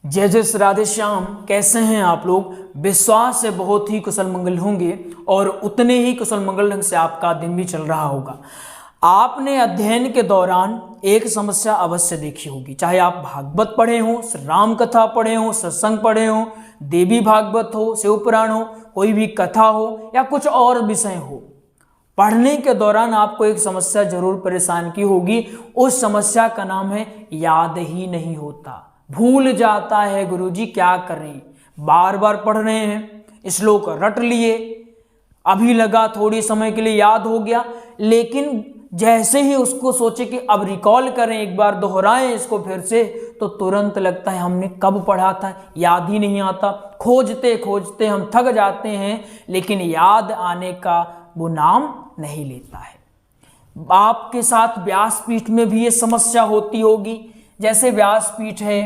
जय जय राधे श्याम। कैसे हैं आप लोग? विश्वास से बहुत ही कुशल मंगल होंगे और उतने ही कुशल मंगल ढंग से आपका दिन भी चल रहा होगा। आपने अध्ययन के दौरान एक समस्या अवश्य देखी होगी, चाहे आप भागवत पढ़े हों, राम कथा पढ़े हों, सत्संग पढ़े हों, देवी भागवत हो, शिव पुराण हो, कोई भी कथा हो या कुछ और विषय हो। पढ़ने के दौरान आपको एक समस्या जरूर परेशान की होगी। उस समस्या का नाम है याद ही नहीं होता, भूल जाता है। गुरुजी क्या करें, बार बार पढ़ रहे हैं, श्लोक रट लिए, अभी लगा थोड़ी समय के लिए याद हो गया, लेकिन जैसे ही उसको सोचे कि अब रिकॉल करें, एक बार दोहराएं इसको फिर से, तो तुरंत लगता है हमने कब पढ़ा था, याद ही नहीं आता। खोजते खोजते हम थक जाते हैं, लेकिन याद आने का वो नाम नहीं लेता है। आपके साथ व्यासपीठ में भी ये समस्या होती होगी। जैसे व्यासपीठ है,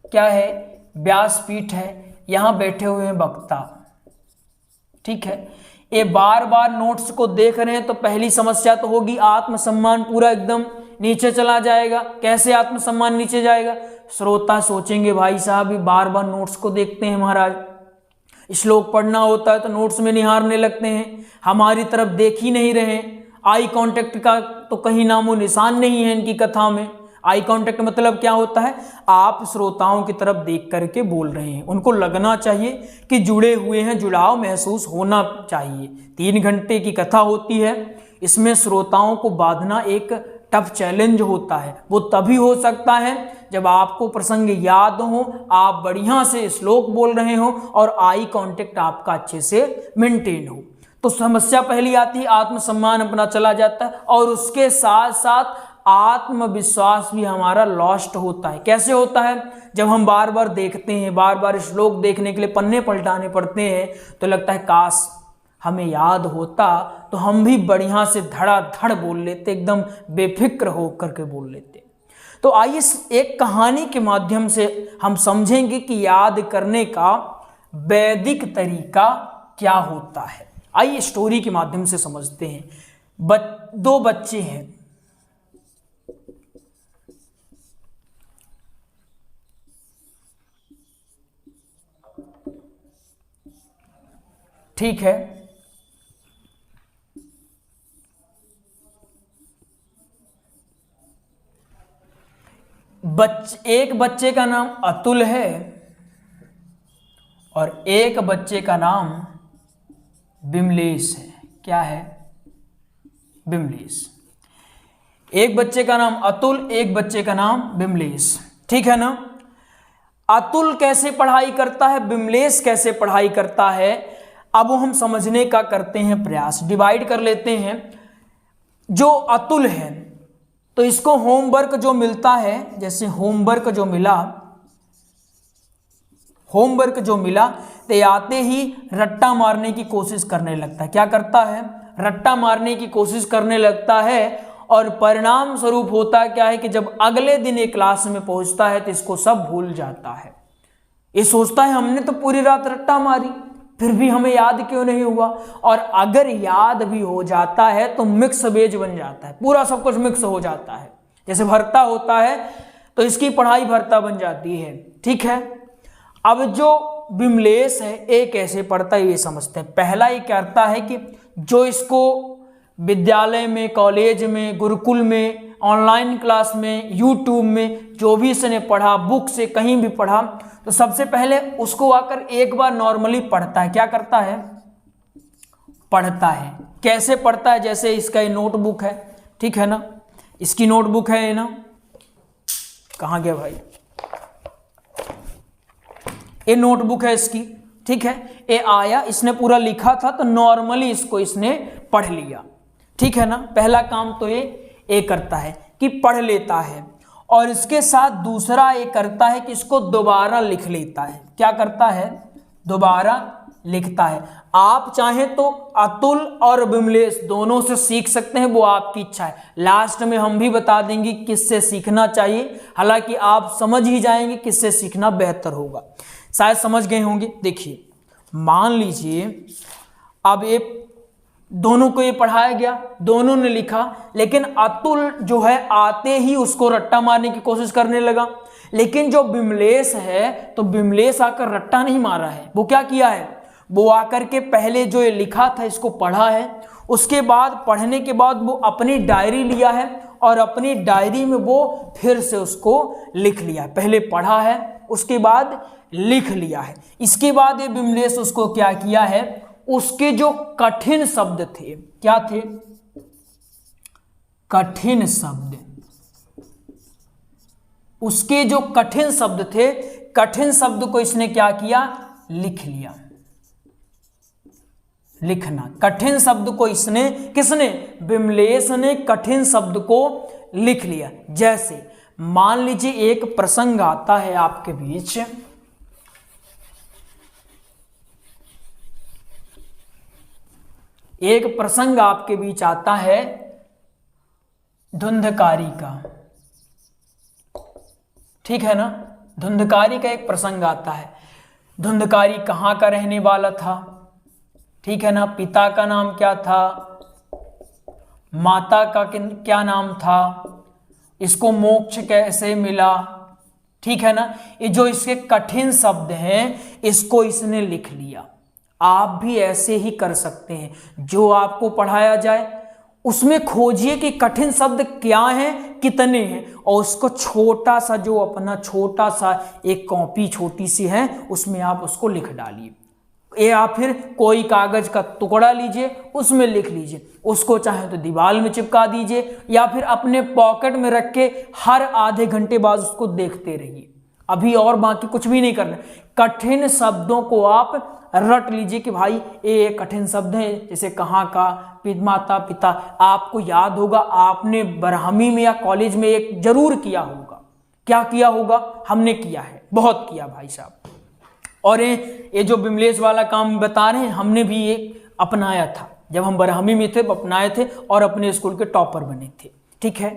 क्या है? व्यासपीठ है, यहां बैठे हुए हैं वक्ता, ठीक है, ये बार बार नोट्स को देख रहे हैं, तो पहली समस्या तो होगी आत्मसम्मान पूरा एकदम नीचे चला जाएगा। कैसे आत्मसम्मान नीचे जाएगा? श्रोता सोचेंगे भाई साहब ये बार बार नोट्स को देखते हैं महाराज, श्लोक पढ़ना होता है तो नोट्स में निहारने लगते हैं, हमारी तरफ देख ही नहीं रहे। आई कांटेक्ट का तो कहीं नामो निशान नहीं है इनकी कथा में। आई कांटेक्ट मतलब क्या होता है? आप श्रोताओं की तरफ देख करके बोल रहे हैं, उनको लगना चाहिए कि जुड़े हुए हैं, जुड़ाव महसूस होना चाहिए। 3 घंटे की कथा होती है, इसमें श्रोताओं को बांधना एक टफ चैलेंज होता है। वो तभी हो सकता है जब आपको प्रसंग याद हो, आप बढ़िया से श्लोक बोल रहे हो और आई कांटेक्ट आपका अच्छे से मेंटेन हो। तो समस्या पहली आती है, आत्मसम्मान अपना चला जाता है और उसके साथ साथ आत्मविश्वास भी हमारा लॉस्ट होता है। कैसे होता है? जब हम बार बार देखते हैं, बार बार श्लोक देखने के लिए पन्ने पलटाने पड़ते हैं, तो लगता है काश हमें याद होता तो हम भी बढ़िया से धड़ाधड़ बोल लेते, एकदम बेफिक्र होकर के बोल लेते। तो आइए एक कहानी के माध्यम से हम समझेंगे कि याद करने का वैदिक तरीका क्या होता है। आइए स्टोरी के माध्यम से समझते हैं। 2 बच्चे हैं, ठीक है। एक बच्चे का नाम अतुल है और एक बच्चे का नाम बिमलेश है। क्या है? बिमलेश। एक बच्चे का नाम अतुल, एक बच्चे का नाम बिमलेश, ठीक है ना। अतुल कैसे पढ़ाई करता है, बिमलेश कैसे पढ़ाई करता है, अब हम समझने का करते हैं प्रयास। डिवाइड कर लेते हैं। जो अतुल है तो इसको होमवर्क जो मिलता है, जैसे होमवर्क जो मिला तो आते ही रट्टा मारने की कोशिश करने लगता है। क्या करता है? रट्टा मारने की कोशिश करने लगता है और परिणाम स्वरूप होता क्या है कि जब अगले दिन एक क्लास में पहुंचता है तो इसको सब भूल जाता है। ये सोचता है हमने तो पूरी रात रट्टा मारी, फिर भी हमें याद क्यों नहीं हुआ। और अगर याद भी हो जाता है तो मिक्स वेज बन जाता है, पूरा सब कुछ मिक्स हो जाता है। जैसे भरता होता है तो इसकी पढ़ाई भरता बन जाती है, ठीक है। अब जो बिमलेश है ये कैसे पढ़ता है ये समझते हैं। पहला ये करता है कि जो इसको विद्यालय में, कॉलेज में, गुरुकुल में, ऑनलाइन क्लास में, यूट्यूब में जो भी इसने पढ़ा, बुक से कहीं भी पढ़ा, तो सबसे पहले उसको आकर एक बार नॉर्मली पढ़ता है। क्या करता है? पढ़ता है। कैसे पढ़ता है? जैसे इसका ये नोटबुक है, ठीक है ना, इसकी नोटबुक है ना, कहाँ गया भाई, ये नोटबुक है इसकी, ठीक है। ये आया, इसने पूरा लिखा था तो नॉर्मली इसको इसने पढ़ लिया, ठीक है ना। पहला काम तो ये करता है कि पढ़ लेता है और इसके साथ दूसरा ये करता है कि इसको दोबारा लिख लेता है। क्या करता है? दोबारा लिखता है। आप चाहें तो अतुल और बिमलेश दोनों से सीख सकते हैं, वो आपकी इच्छा है। लास्ट में हम भी बता देंगे किससे सीखना चाहिए, हालांकि आप समझ ही जाएंगे किससे सीखना बेहतर होगा। शायद समझ गए होंगे। देखिए, मान लीजिए अब ये दोनों को ये पढ़ाया गया, दोनों ने लिखा, लेकिन अतुल जो है आते ही उसको रट्टा मारने की कोशिश करने लगा। लेकिन जो बिमलेश है, तो बिमलेश आकर रट्टा नहीं मारा है। वो क्या किया है, वो आकर के पहले जो ये लिखा था इसको पढ़ा है, उसके बाद पढ़ने के बाद वो अपनी डायरी लिया है और अपनी डायरी में वो फिर से उसको लिख लिया है। पहले पढ़ा है, उसके बाद लिख लिया है। इसके बाद ये बिमलेश उसको क्या किया है, उसके जो कठिन शब्द थे, क्या थे, कठिन शब्द, उसके जो कठिन शब्द थे, कठिन शब्द को इसने क्या किया, लिख लिया। लिखना, कठिन शब्द को इसने, किसने, बिमलेश ने कठिन शब्द को लिख लिया। जैसे मान लीजिए एक प्रसंग आता है आपके बीच, एक प्रसंग आपके बीच आता है धुंधकारी का, ठीक है ना, धुंधकारी का एक प्रसंग आता है। धुंधकारी कहाँ का रहने वाला था, ठीक है ना, पिता का नाम क्या था, माता का क्या नाम था, इसको मोक्ष कैसे मिला, ठीक है ना। ये जो इसके कठिन शब्द हैं इसको इसने लिख लिया। आप भी ऐसे ही कर सकते हैं, जो आपको पढ़ाया जाए उसमें खोजिए कि कठिन शब्द क्या हैं, कितने हैं, और उसको छोटा सा, जो अपना छोटा सा एक कॉपी छोटी सी है उसमें आप उसको लिख डालिए, या फिर कोई कागज का टुकड़ा लीजिए उसमें लिख लीजिए। उसको चाहे तो दीवार में चिपका दीजिए या फिर अपने पॉकेट में रख के हर आधे घंटे बाद उसको देखते रहिए। अभी और बाकी कुछ भी नहीं करना, कठिन शब्दों को आप रट लीजिए कि भाई ये कठिन शब्द हैं, जैसे कहाँ का, माता पिता। आपको याद होगा, आपने ब्राह्मी में या कॉलेज में एक जरूर किया होगा। क्या किया होगा, हमने किया है, बहुत किया भाई साहब। और ये जो बिमलेश वाला काम बता रहे हैं, हमने भी ये अपनाया था जब हम ब्राह्मी में थे, अपनाए थे और अपने स्कूल के टॉपर बने थे, ठीक है।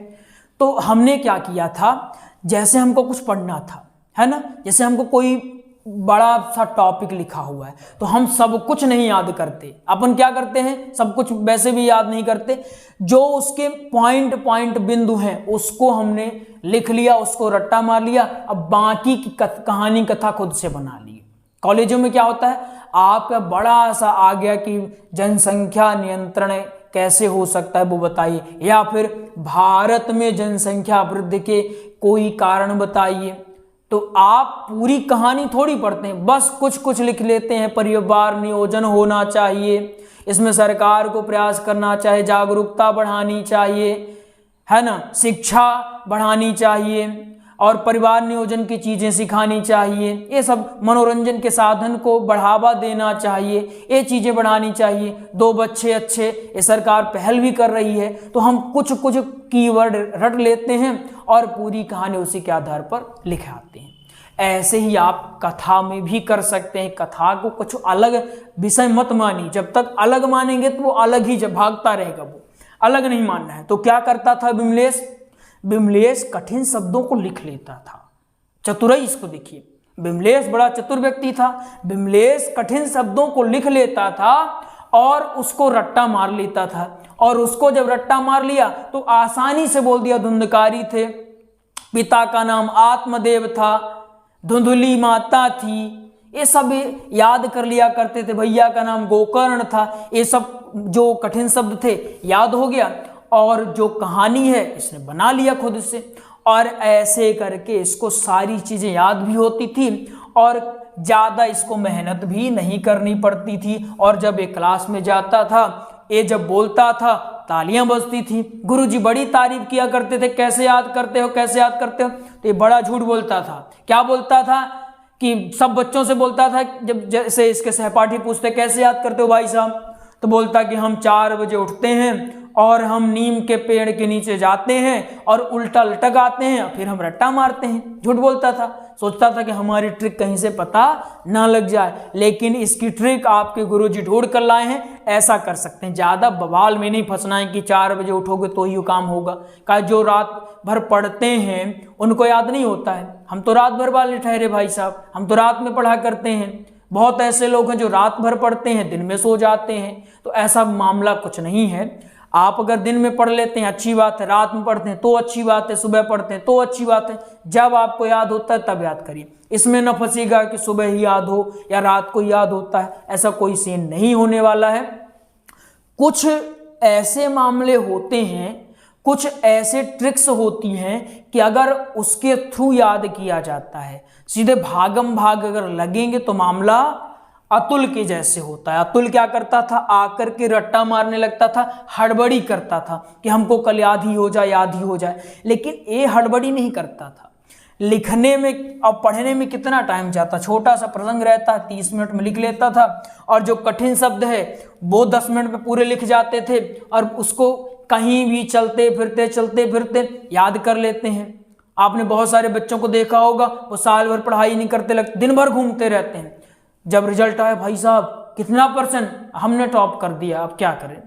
तो हमने क्या किया था, जैसे हमको कुछ पढ़ना था, है ना, जैसे हमको कोई बड़ा सा टॉपिक लिखा हुआ है तो हम सब कुछ नहीं याद करते। अपन क्या करते हैं, सब कुछ वैसे भी याद नहीं करते, जो उसके पॉइंट बिंदु हैं उसको हमने लिख लिया, उसको रट्टा मार लिया। अब बाकी की कहानी कथा खुद से बना ली। कॉलेजों में क्या होता है, आपका बड़ा सा आ गया कि जनसंख्या नियंत्रण कैसे हो सकता है वो बताइए, या फिर भारत में जनसंख्या वृद्धि के कोई कारण बताइए। तो आप पूरी कहानी थोड़ी पढ़ते हैं, बस कुछ कुछ लिख लेते हैं। परिवार नियोजन होना चाहिए, इसमें सरकार को प्रयास करना चाहिए, जागरूकता बढ़ानी चाहिए, है ना, शिक्षा बढ़ानी चाहिए और परिवार नियोजन की चीज़ें सिखानी चाहिए, ये सब मनोरंजन के साधन को बढ़ावा देना चाहिए, ये चीज़ें बढ़ानी चाहिए। 2 बच्चे अच्छे, ये सरकार पहल भी कर रही है। तो हम कुछ कुछ कीवर्ड रट लेते हैं और पूरी कहानी उसी के आधार पर लिख आते हैं। ऐसे ही आप कथा में भी कर सकते हैं। कथा को कुछ अलग विषय मत मानिए, जब तक अलग मानेंगे तो वो अलग ही जब भागता रहेगा, वो अलग नहीं मानना है। तो क्या करता था बिमलेश, बिमलेश कठिन शब्दों को लिख लेता था। चतुराई इसको देखिए, बिमलेश बड़ा चतुर व्यक्ति था। बिमलेश कठिन शब्दों को लिख लेता था और उसको रट्टा मार लेता था, और उसको जब रट्टा मार लिया तो आसानी से बोल दिया धुंधकारी थे, पिता का नाम आत्मदेव था, धुंधली माता थी, ये सब याद कर लिया करते थे। भैया का नाम गोकर्ण था। ये सब जो कठिन शब्द थे याद हो गया, और जो कहानी है इसने बना लिया खुद से। और ऐसे करके इसको सारी चीज़ें याद भी होती थी और ज़्यादा इसको मेहनत भी नहीं करनी पड़ती थी। और जब ये क्लास में जाता था, ये जब बोलता था, तालियां बजती थी। गुरुजी बड़ी तारीफ किया करते थे, कैसे याद करते हो, कैसे याद करते हो। तो ये बड़ा झूठ बोलता था। क्या बोलता था कि सब बच्चों से बोलता था, जब जैसे इसके सहपाठी पूछते कैसे याद करते हो भाई साहब, तो बोलता कि हम 4 बजे उठते हैं और हम नीम के पेड़ के नीचे जाते हैं और उल्टा लटक आते हैं, फिर हम रट्टा मारते हैं। झूठ बोलता था, सोचता था कि हमारी ट्रिक कहीं से पता ना लग जाए। लेकिन इसकी ट्रिक आपके गुरुजी ढूंढ कर लाए हैं। ऐसा कर सकते हैं, ज़्यादा बवाल में नहीं फंसना है कि 4 बजे उठोगे तो ही काम होगा। का जो रात भर पढ़ते हैं उनको याद नहीं होता है। हम तो रात भर वाले ठहरे भाई साहब, हम तो रात में पढ़ा करते हैं। बहुत ऐसे लोग हैं जो रात भर पढ़ते हैं, दिन में सो जाते हैं। तो ऐसा मामला कुछ नहीं है। आप अगर दिन में पढ़ लेते हैं अच्छी बात है, रात में पढ़ते हैं तो अच्छी बात है, सुबह पढ़ते हैं तो अच्छी बात है। जब आपको याद होता है तब याद करिए। इसमें न फंसीगा कि सुबह ही याद हो या रात को याद होता है, ऐसा कोई सीन नहीं होने वाला है। कुछ ऐसे मामले होते हैं, कुछ ऐसे ट्रिक्स होती हैं कि अगर उसके थ्रू याद किया जाता है, सीधे भागम भाग अगर लगेंगे तो मामला अतुल के जैसे होता है। अतुल क्या करता था, आकर के रट्टा मारने लगता था, हड़बड़ी करता था कि हमको कल याद ही हो जाए, याद ही हो जाए। लेकिन ये हड़बड़ी नहीं करता था। लिखने में और पढ़ने में कितना टाइम जाता, छोटा सा प्रसंग रहता, 30 मिनट में लिख लेता था, और जो कठिन शब्द है वो 10 मिनट में पूरे लिख जाते थे, और उसको कहीं भी चलते फिरते याद कर लेते हैं। आपने बहुत सारे बच्चों को देखा होगा, वो साल भर पढ़ाई नहीं करते, लगते दिन भर घूमते रहते हैं। जब रिजल्ट आया, भाई साहब कितना %, हमने टॉप कर दिया, अब क्या करें,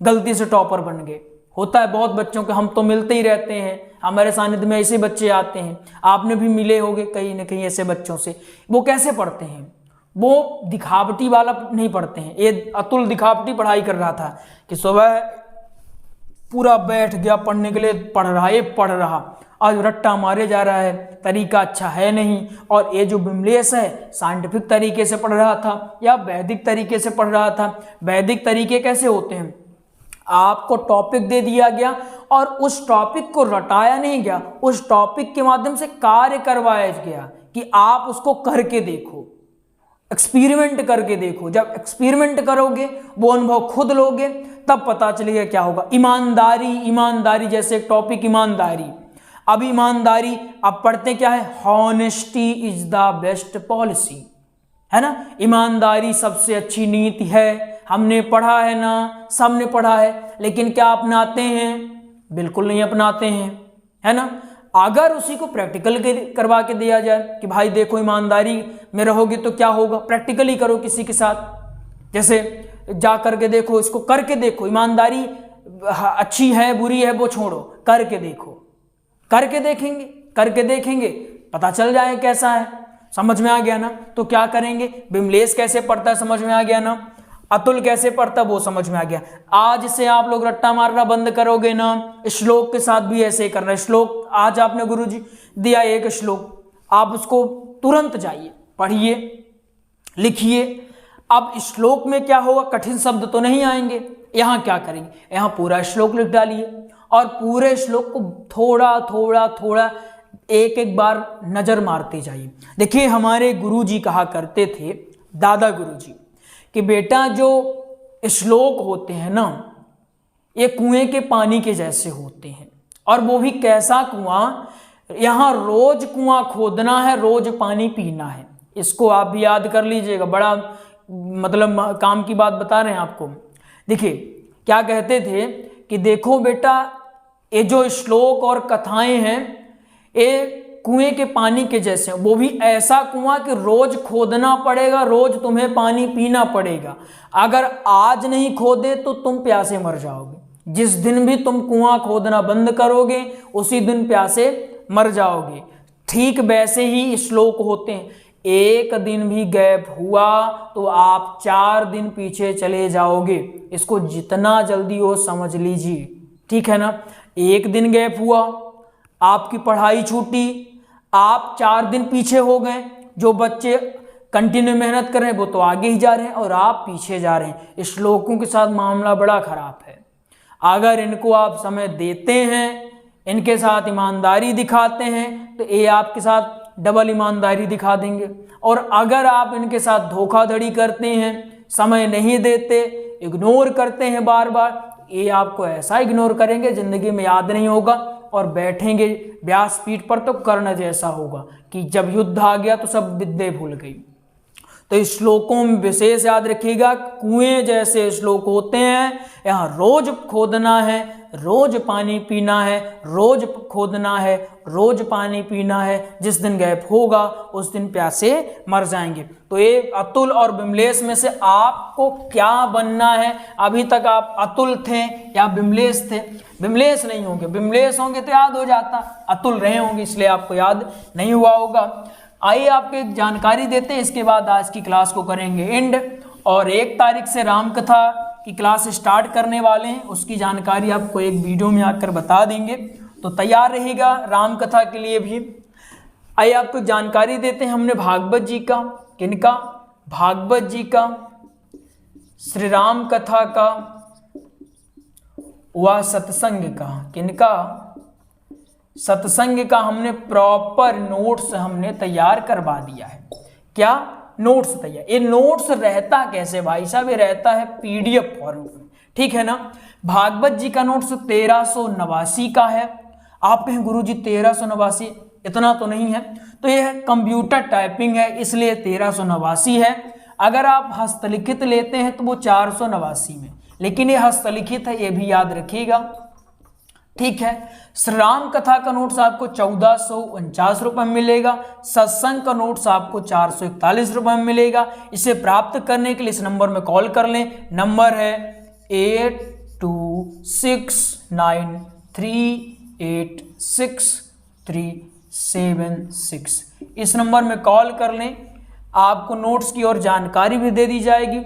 गलती से टॉपर बन गए। होता है बहुत बच्चों के, हम तो मिलते ही रहते हैं, हमारे सानिध्य में ऐसे बच्चे आते हैं, आपने भी मिले होंगे कहीं ना कहीं ऐसे बच्चों से। वो कैसे पढ़ते हैं, वो दिखावटी वाला नहीं पढ़ते हैं। ये अतुल दिखावटी पढ़ाई कर रहा था कि सुबह पूरा बैठ गया पढ़ने के लिए, पढ़ रहा, आज रट्टा मारे जा रहा है, तरीका अच्छा है नहीं। और ये जो बिमलेश है साइंटिफिक तरीके से पढ़ रहा था या वैदिक तरीके से पढ़ रहा था। वैदिक तरीके कैसे होते हैं, आपको टॉपिक दे दिया गया और उस टॉपिक को रटाया नहीं गया, उस टॉपिक के माध्यम से कार्य करवाया गया कि आप उसको करके देखो, एक्सपेरिमेंट करके देखो। जब एक्सपेरिमेंट करोगे, वो अनुभव खुद लोगे, तब पता चलेगा क्या होगा। ईमानदारी जैसे एक टॉपिक, ईमानदारी। अब ईमानदारी अब पढ़ते क्या है, honesty is the best policy, है ना। ईमानदारी सबसे अच्छी नीति है, हमने पढ़ा है ना, सबने पढ़ा है। लेकिन क्या अपनाते हैं, बिल्कुल नहीं अपनाते हैं, है ना। अगर उसी को प्रैक्टिकल करवा के दिया जाए कि भाई देखो ईमानदारी में रहोगे तो क्या होगा, प्रैक्टिकली करो किसी के साथ, जैसे जा करके देखो, इसको करके देखो, ईमानदारी अच्छी है बुरी है वो छोड़ो, करके देखो, करके देखेंगे पता चल जाए कैसा है। समझ में आ गया ना। तो क्या करेंगे, बिमलेश कैसे पढ़ता है समझ में आ गया ना, अतुल कैसे पढ़ता वो समझ में आ गया। आज से आप लोग रट्टा मारना बंद करोगे ना, श्लोक के साथ भी ऐसे ही करना है। श्लोक आज आपने गुरुजी दिया एक श्लोक, आप उसको तुरंत जाइए पढ़िए, लिखिए। अब श्लोक में क्या होगा, कठिन शब्द तो नहीं आएंगे। यहाँ क्या करेंगे, यहाँ पूरा श्लोक लिख डालिए और पूरे श्लोक को थोड़ा एक बार नजर मारते जाइए। देखिए हमारे गुरुजी कहा करते थे, दादा गुरुजी, कि बेटा जो श्लोक होते हैं ना, ये कुएं के पानी के जैसे होते हैं। और वो भी कैसा कुआं, यहाँ रोज कुआं खोदना है, रोज पानी पीना है। इसको आप भी याद कर लीजिएगा, बड़ा मतलब काम की बात बता रहे हैं आपको। देखिए क्या कहते थे कि देखो बेटा, ये जो श्लोक और कथाएं हैं ये कुएं के पानी के जैसे हैं। वो भी ऐसा कुआं कि रोज खोदना पड़ेगा, रोज तुम्हें पानी पीना पड़ेगा। अगर आज नहीं खोदे तो तुम प्यासे मर जाओगे। जिस दिन भी तुम कुआं खोदना बंद करोगे उसी दिन प्यासे मर जाओगे। ठीक वैसे ही श्लोक होते हैं, एक दिन भी गैप हुआ तो आप 4 दिन पीछे चले जाओगे। इसको जितना जल्दी हो समझ लीजिए, ठीक है ना। एक दिन गैप हुआ, आपकी पढ़ाई छूटी, आप 4 दिन पीछे हो गए। जो बच्चे कंटिन्यू मेहनत कर रहे हैं वो तो आगे ही जा रहे हैं और आप पीछे जा रहे हैं। इस श्लोकों के साथ मामला बड़ा खराब है। अगर इनको आप समय देते हैं, इनके साथ ईमानदारी दिखाते हैं, तो ये आपके साथ डबल ईमानदारी दिखा देंगे। और अगर आप इनके साथ धोखाधड़ी करते हैं, समय नहीं देते, इग्नोर करते हैं बार बार, ये आपको ऐसा इग्नोर करेंगे जिंदगी में याद नहीं होगा और बैठेंगे व्यासपीठ पर तो कर्ण जैसा होगा कि जब युद्ध आ गया तो सब विद्या भूल गई। तो इस श्लोकों में विशेष याद रखिएगा, कुएं जैसे श्लोक होते हैं। यहाँ रोज खोदना है, रोज पानी पीना है, रोज खोदना है, रोज पानी पीना है। जिस दिन गैप होगा उस दिन प्यासे मर जाएंगे। तो ये अतुल और बिमलेश में से आपको क्या बनना है। अभी तक आप अतुल थे या बिमलेश थे, बिमलेश नहीं होंगे। बिमलेश होंगे तो याद हो जाता, अतुल रहे होंगे इसलिए आपको याद नहीं हुआ होगा। आइए आपको एक जानकारी देते हैं, इसके बाद आज की क्लास को करेंगे एंड। और 1 तारीख से रामकथा की क्लास स्टार्ट करने वाले हैं, उसकी जानकारी आपको एक वीडियो में आकर बता देंगे, तो तैयार रहेगा राम कथा के लिए भी। आइए आपको जानकारी देते हैं, हमने भागवत जी का, किनका, भागवत जी का, श्री राम कथा का व सत्संग का, किनका, सत्संग का हमने प्रॉपर नोट्स हमने तैयार करवा दिया है। क्या नोट्स तैयार, ये नोट्स रहता कैसे भाई साहब, ये रहता है पीडीएफ फॉर्मेट में, ठीक है ना। भागवत जी का नोट्स 1389 का है। आप कहें गुरुजी 1389 इतना तो नहीं है, तो यह कंप्यूटर टाइपिंग है इसलिए 1389 है। अगर आप हस्तलिखित लेते हैं तो वो 489 में, लेकिन ये हस्तलिखित है, ये भी याद रखिएगा, ठीक है। श्री राम कथा का नोट्स आपको 1449 रुपये में मिलेगा। सत्संग का नोट्स आपको 441 रुपये में मिलेगा। इसे प्राप्त करने के लिए इस नंबर में कॉल कर लें, नंबर है 8269386376। इस नंबर में कॉल कर लें, आपको नोट्स की और जानकारी भी दे दी जाएगी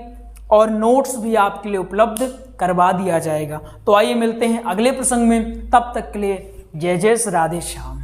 और नोट्स भी आपके लिए उपलब्ध करवा दिया जाएगा। तो आइए मिलते हैं अगले प्रसंग में, तब तक के लिए जय जय श्री राधे श्याम।